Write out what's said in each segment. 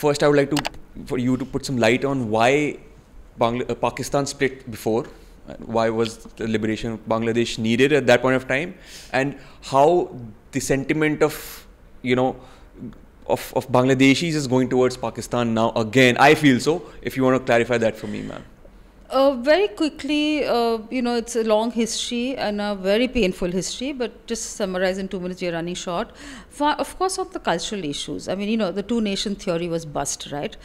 first I would like for you to put some light on why Pakistan split before. Why was the liberation of Bangladesh needed at that point of time, and how the sentiment of of Bangladeshis is going towards Pakistan now again. I feel so. If you want to clarify that for me, ma'am. Very quickly, it's a long history and a very painful history, but just summarize in 2 minutes, you're running short. Of course, of the cultural issues. I mean, the two-nation theory was bust, right?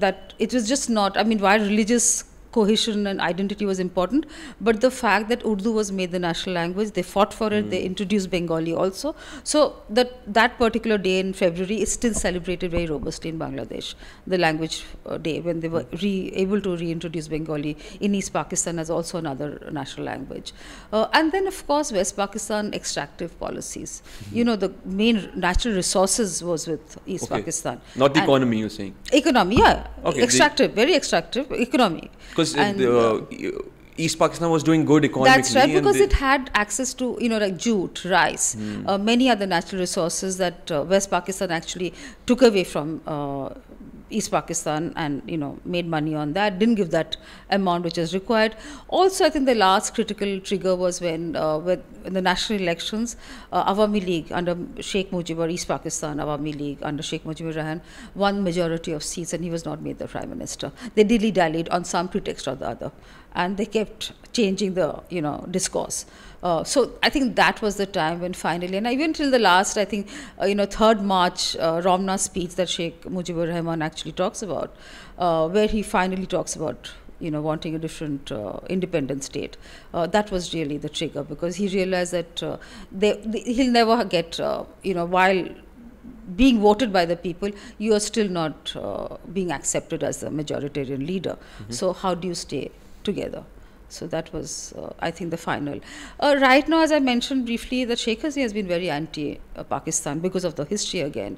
That it was just not, I mean, while religious cohesion and identity was important, but the fact that Urdu was made the national language, they fought for it, they introduced Bengali also. So that particular day in February is still celebrated very robustly in Bangladesh, the language day, when they were able to reintroduce Bengali in East Pakistan as also another national language. And then of course West Pakistan extractive policies. The main natural resources was with East Pakistan. Not the economy, you're saying? Economy, yeah. Okay, extractive, very extractive economy. Because East Pakistan was doing good economically. That's right, because it had access to, like jute, rice, many other natural resources that West Pakistan actually took away from East Pakistan and, made money on that, didn't give that amount which is required. Also, I think the last critical trigger was when in the national elections, Awami League under Sheikh Mujib, or East Pakistan Awami League under Sheikh Mujibur Rahman won majority of seats, and he was not made the Prime Minister. They dilly-dallied on some pretext or the other, and they kept changing the, discourse. So I think that was the time when finally, and even till the last, I think, 3rd March, Ramna's speech that Sheikh Mujibur Rahman actually talks about, where he finally talks about, wanting a different independent state. That was really the trigger, because he realized that he'll never get, while being voted by the people, you are still not being accepted as the majoritarian leader. So how do you stay together? So that was, I think, the final. Right now, as I mentioned briefly, that Sheikh Hasina has been very anti-Pakistan because of the history again.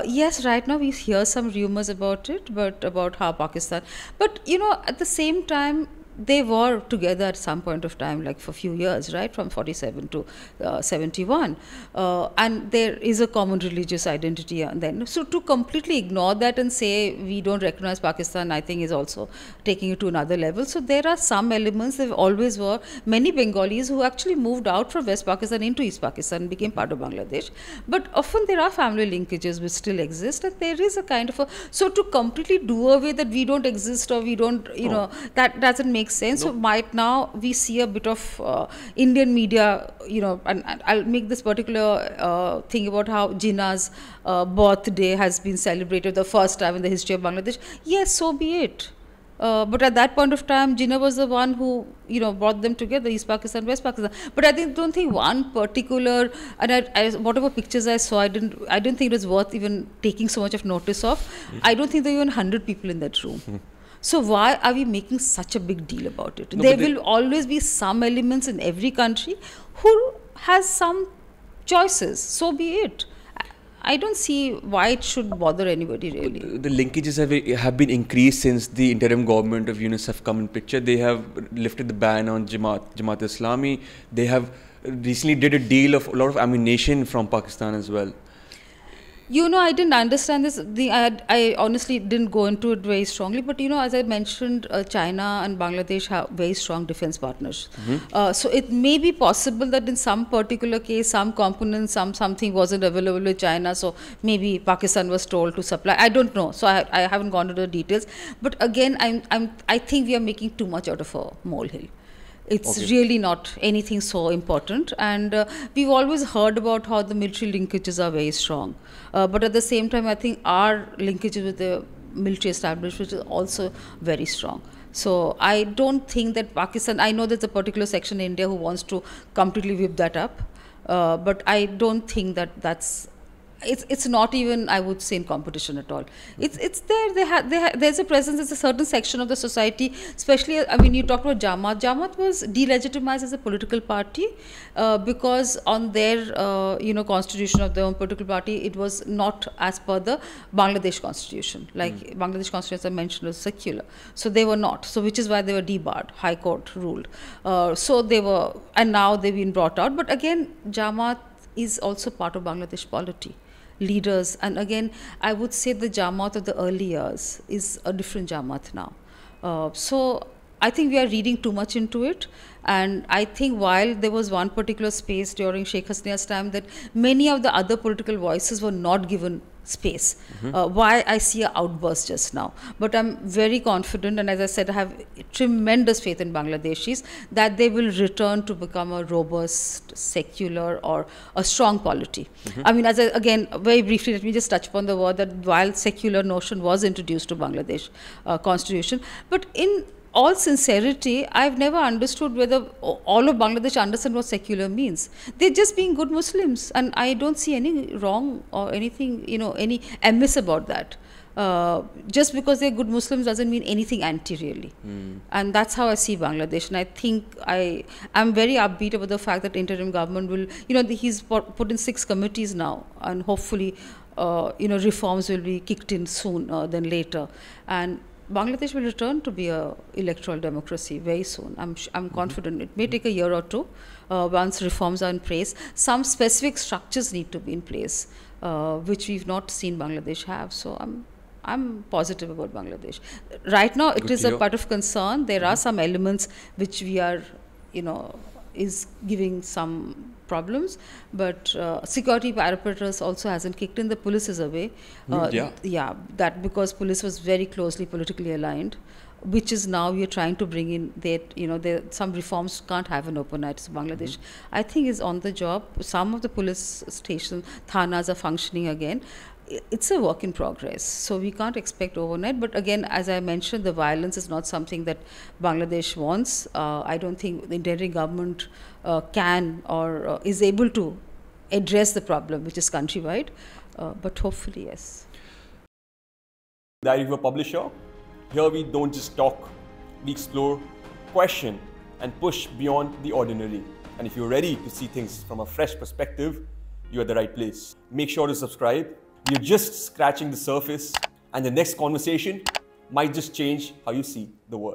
Yes, right now we hear some rumors about it, but about how Pakistan. But, at the same time, they were together at some point of time, like for a few years, right, from 47 to 71. And there is a common religious identity then. So to completely ignore that and say we don't recognize Pakistan, I think is also taking it to another level. So there are some elements, there always were many Bengalis who actually moved out from West Pakistan into East Pakistan and became part of Bangladesh. But often there are family linkages which still exist, and there is a kind of a, so to completely do away that we don't exist or we don't, that doesn't make sense. So might now we see a bit of Indian media, and I'll make this particular thing about how Jinnah's birthday has been celebrated the first time in the history of Bangladesh. Yes, so be it. But at that point of time, Jinnah was the one who, brought them together, East Pakistan, West Pakistan. But I don't think one particular, and whatever pictures I saw, I didn't think it was worth even taking so much of notice of. I don't think there were even 100 people in that room. So why are we making such a big deal about it? There will always be some elements in every country who has some choices. So be it. I don't see why it should bother anybody really. The linkages have been increased since the interim government of UNICEF have come in picture. They have lifted the ban on Jamaat Islami. They have recently did a deal of a lot of ammunition from Pakistan as well. I didn't understand this. I honestly didn't go into it very strongly. But, as I mentioned, China and Bangladesh have very strong defense partners. So it may be possible that in some particular case, some components, something wasn't available with China. So maybe Pakistan was told to supply. I don't know. So I haven't gone into the details. But again, I think we are making too much out of a molehill. It's really not anything so important, and we've always heard about how the military linkages are very strong, but at the same time I think our linkages with the military establishment is also very strong. So I don't think that Pakistan, I know there's a particular section in India who wants to completely whip that up, but I don't think that that's, it's not even, I would say, in competition at all. It's there. There's a presence. It's a certain section of the society, especially. I mean, you talked about Jamaat. Jamaat was delegitimized as a political party because on their constitution of their own political party, it was not as per the Bangladesh constitution. Like Bangladesh constitution, as I mentioned, was secular, so they were not. So which is why they were debarred. High Court ruled. So they were, and now they've been brought out. But again, Jamaat is also part of Bangladesh polity. leaders. And again, I would say the Jamaat of the early years is a different Jamaat now. So I think we are reading too much into it. And I think while there was one particular space during Sheikh Hasina's time that many of the other political voices were not given space, why I see an outburst just now. But I'm very confident, and as I said, I have tremendous faith in Bangladeshis that they will return to become a robust, secular, or a strong polity. I mean, again, very briefly, let me just touch upon the word that while secular notion was introduced to Bangladesh constitution, but in all sincerity, I've never understood whether all of Bangladesh understand what secular means. They're just being good Muslims, and I don't see any wrong or anything, any amiss about that. Just because they're good Muslims doesn't mean anything anti, really. And that's how I see Bangladesh. And I think I'm very upbeat about the fact that interim government will, he's put in 6 committees now, and hopefully, reforms will be kicked in soon than later. And Bangladesh will return to be a electoral democracy very soon. I'm confident. It may take a year or two once reforms are in place. Some specific structures need to be in place, which we've not seen Bangladesh have. So I'm positive about Bangladesh. Right now, it is a part of concern. There are some elements which we are, is giving some problems, but security apparatus also hasn't kicked in. The police is away. That because police was very closely politically aligned, which is now we are trying to bring in that, some reforms can't have an open night. So Bangladesh, I think, is on the job. Some of the police stations, thanas are functioning again. It's a work in progress, so we can't expect overnight. But again, as I mentioned, the violence is not something that Bangladesh wants. I don't think the interim government can or is able to address the problem, which is countrywide. But hopefully, yes. Diary of a publisher. Here we don't just talk, we explore, question, and push beyond the ordinary. And if you're ready to see things from a fresh perspective, you're at the right place. Make sure to subscribe. We're just scratching the surface, and the next conversation might just change how you see the world.